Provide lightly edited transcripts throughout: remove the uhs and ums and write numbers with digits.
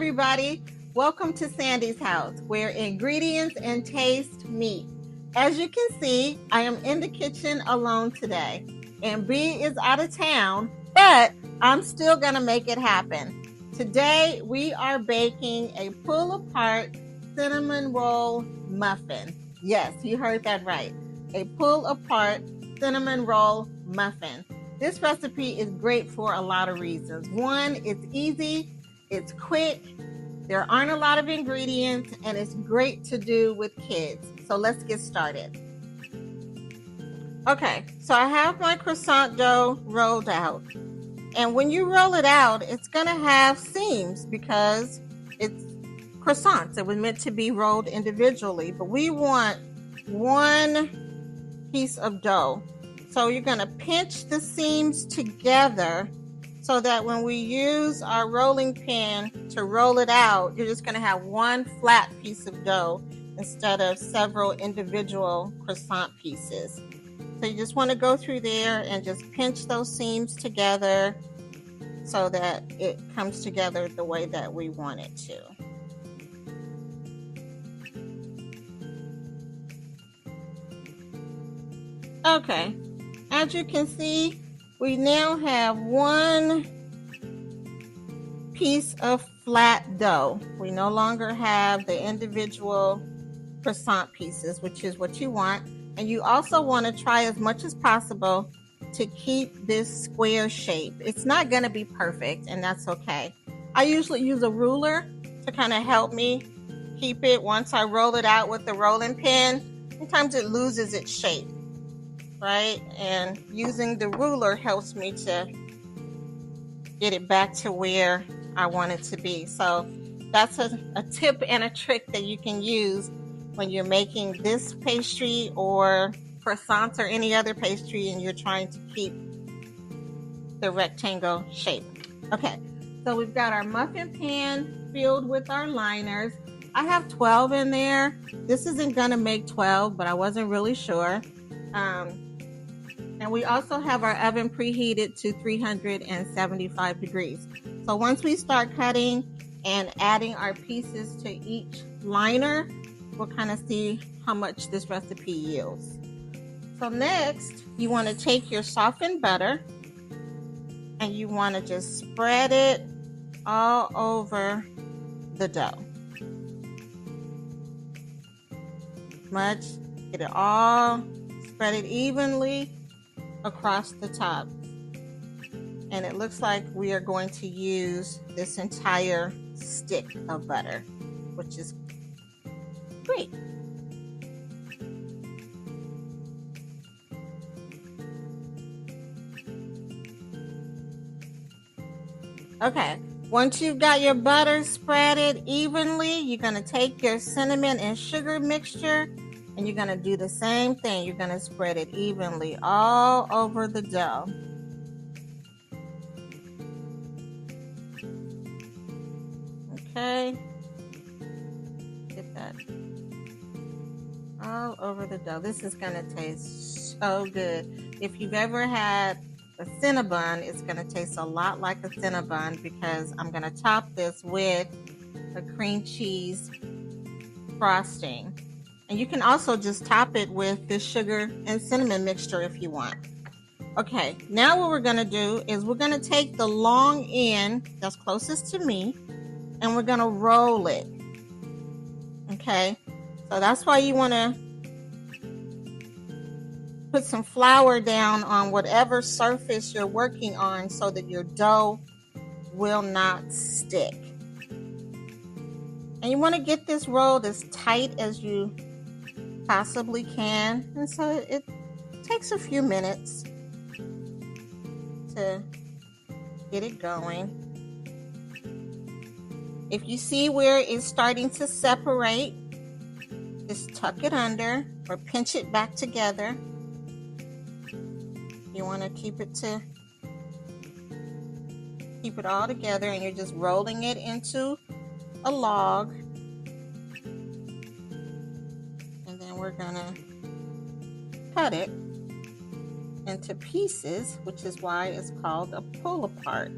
everybody. Welcome to Sandy's house, where ingredients and taste meet. As you can see, I am in the kitchen alone today, and B is out of town, but I'm still going to make it happen. Today, we are baking a pull-apart cinnamon roll muffin. Yes, you heard that right. A pull-apart cinnamon roll muffin. This recipe is great for a lot of reasons. One, it's easy, it's quick, there aren't a lot of ingredients, and it's great to do with kids. So let's get started. Okay, so I have my croissant dough rolled out. And when you roll it out, it's going to have seams because it's croissants. It was meant to be rolled individually, but we want one piece of dough. So you're going to pinch the seams together so that when we use our rolling pin to roll it out, you're just going to have one flat piece of dough instead of several individual croissant pieces. So you just want to go through there and just pinch those seams together so that it comes together the way that we want it to. Okay, as you can see, we now have one piece of flat dough. We no longer have the individual croissant pieces, which is what you want. And you also want to try as much as possible to keep this square shape. It's not going to be perfect, and that's okay. I usually use a ruler to kind of help me keep it. Once I roll it out with the rolling pin, sometimes it loses its shape, right? And using the ruler helps me to get it back to where I want it to be. So that's a tip and a trick that you can use when you're making this pastry or croissants or any other pastry and you're trying to keep the rectangle shape. Okay, so we've got our muffin pan filled with our liners. I have 12 in there. This isn't gonna make 12, but I wasn't really sure. And we also have our oven preheated to 375 degrees. So once we start cutting and adding our pieces to each liner, we'll kind of see how much this recipe yields. So next, you want to take your softened butter and you want to just spread it all over the dough. Get it all, spread it evenly across the top. And it looks like we are going to use this entire stick of butter, which is great. Okay, once you've got your butter spreaded evenly, you're going to take your cinnamon and sugar mixture and you're going to do the same thing. You're going to spread it evenly all over the dough. Okay, get that all over the dough. This is going to taste so good. If you've ever had a Cinnabon, it's going to taste a lot like a Cinnabon because I'm going to top this with a cream cheese frosting. And you can also just top it with this sugar and cinnamon mixture if you want. Okay, now what we're going to do is we're going to take the long end that's closest to me and we're going to roll it. Okay, so that's why you want to put some flour down on whatever surface you're working on so that your dough will not stick. And you want to get this rolled as tight as you possibly can. And so it takes a few minutes to get it going. If you see where it's starting to separate, just tuck it under or pinch it back together. You want to keep it all together, and you're just rolling it into a log. And then we're gonna cut it into pieces, which is why it's called a pull apart.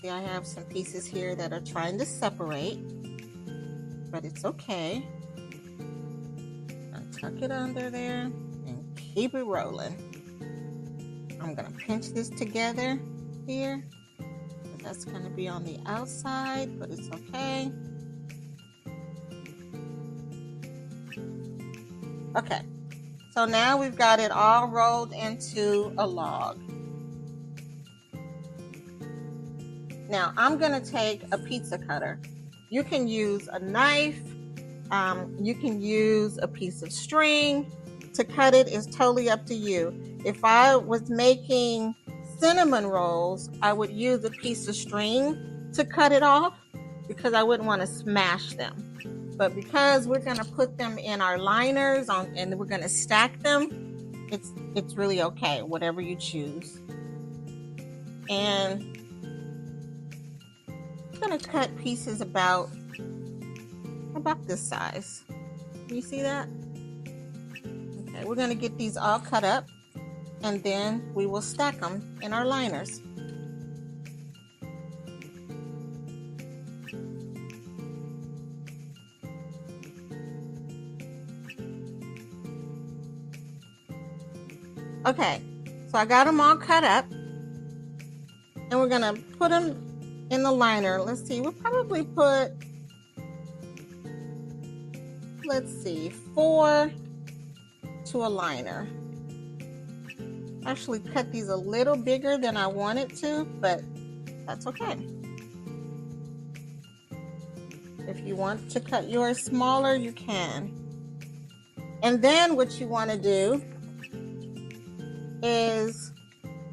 See, I have some pieces here that are trying to separate, but it's okay. I'll tuck it under there and keep it rolling. I'm gonna pinch this together here. That's gonna be on the outside, but it's okay. Okay, so now we've got it all rolled into a log. Now I'm gonna take a pizza cutter. You can use a knife, you can use a piece of string to cut it. It's totally up to you. If I was making cinnamon rolls, I would use a piece of string to cut it off because I wouldn't want to smash them. But because we're going to put them in our liners and we're going to stack them, it's really okay, whatever you choose. And I'm going to cut pieces about this size. Can you see that? Okay, we're going to get these all cut up, and then we will stack them in our liners. Okay, so I got them all cut up, and we're gonna put them in the liner. Let's see, we'll probably put, let's see, 4 to a liner. Actually cut these a little bigger than I wanted to, but that's okay. If you want to cut yours smaller, you can. And then what you want to do is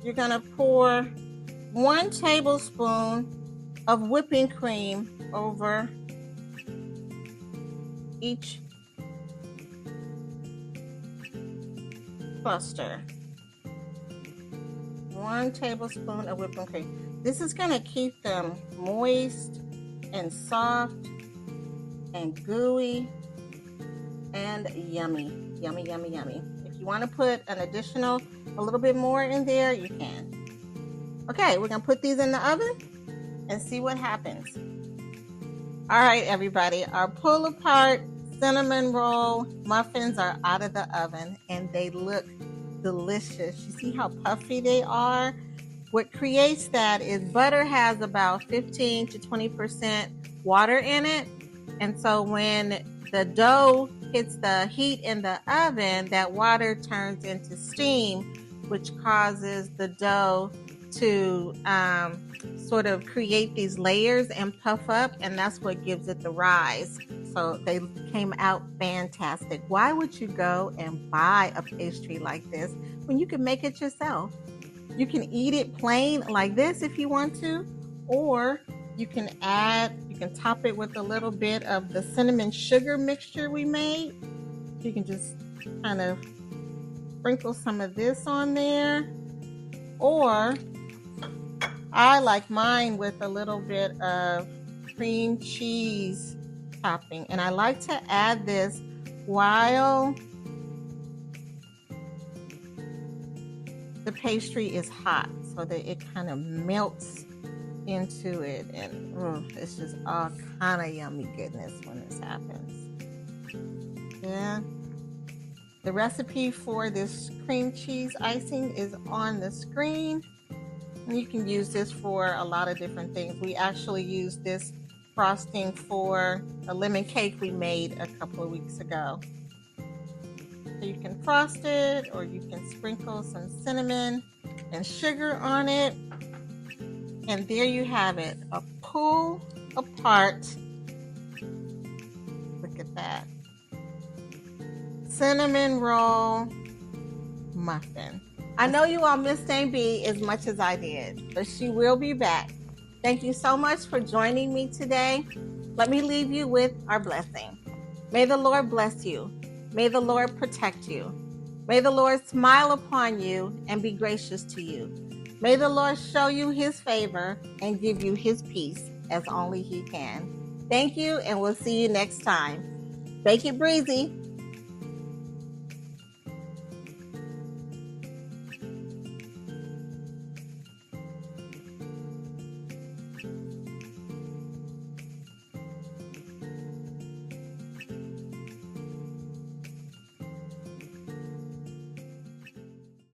you're going to pour 1 tablespoon of whipping cream over each cluster. 1 tablespoon of whipping cream. This is going to keep them moist and soft and gooey and yummy. Yummy, yummy, yummy. If you want to put a little bit more in there, you can. Okay, we're going to put these in the oven and see what happens. All right, everybody, our pull apart cinnamon roll muffins are out of the oven and they look delicious. You see how puffy they are? What creates that is butter has about 15 to 20% water in it. And so when the dough hits the heat in the oven, that water turns into steam, which causes the dough to sort of create these layers and puff up, and that's what gives it the rise. So they came out fantastic. Why would you go and buy a pastry like this when you can make it yourself? You can eat it plain like this if you want to, or you can top it with a little bit of the cinnamon sugar mixture we made. You can just kind of sprinkle some of this on there, or I like mine with a little bit of cream cheese topping, and I like to add this while the pastry is hot so that it kind of melts into it, and it's just all kind of yummy goodness when this happens. Yeah, the recipe for this cream cheese icing is on the screen. You can use this for a lot of different things. We actually used this frosting for a lemon cake we made a couple of weeks ago. So you can frost it, or you can sprinkle some cinnamon and sugar on it. And there you have it, a pull apart, look at that, cinnamon roll muffin. I know you all missed Dame B as much as I did, but she will be back. Thank you so much for joining me today. Let me leave you with our blessing. May the Lord bless you. May the Lord protect you. May the Lord smile upon you and be gracious to you. May the Lord show you his favor and give you his peace as only he can. Thank you, and we'll see you next time. Bake it breezy.